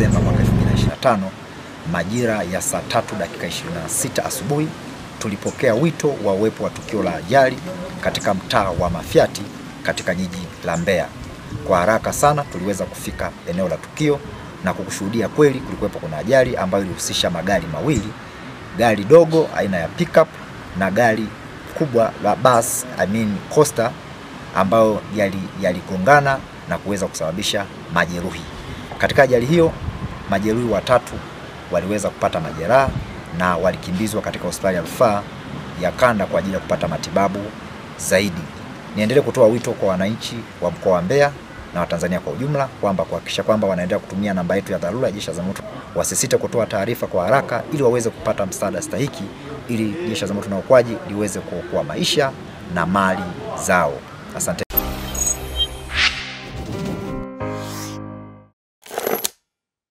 Disemba mwaka 2025 majira ya saa 3:26 asubuhi tulipokea wito wa uwepo wa tukio la ajali katika mtaa wa Mafyati katika jiji la Mbeya. Kwa haraka sana tuliweza kufika eneo la tukio na kukushuhudia kweli kulikuwepo kuna ajali ambayo ilihusisha magari mawili, gari dogo aina ya pickup na gari kubwa la bus coaster ambayo yaligongana na kuweza kusababisha majeruhi. Katika ajali hiyo majeruhi watatu waliweza kupata majeraha na walikimbizwa katika hospitali ya rufaa ya Kanda kwa ajili ya kupata matibabu zaidi. Niendelee kutoa wito kwa wananchi wa mkoa wa Mbeya na Watanzania kwa ujumla kwamba kuhakikisha kwamba wanaendelea kutumia namba yetu ya dharura ya Jeshi la Zimamoto, wasisite kutoa taarifa kwa haraka ili waweze kupata msaada stahiki, ili Jeshi la Zimamoto na Uokoaji liweze kuokoa maisha na mali zao. Asante.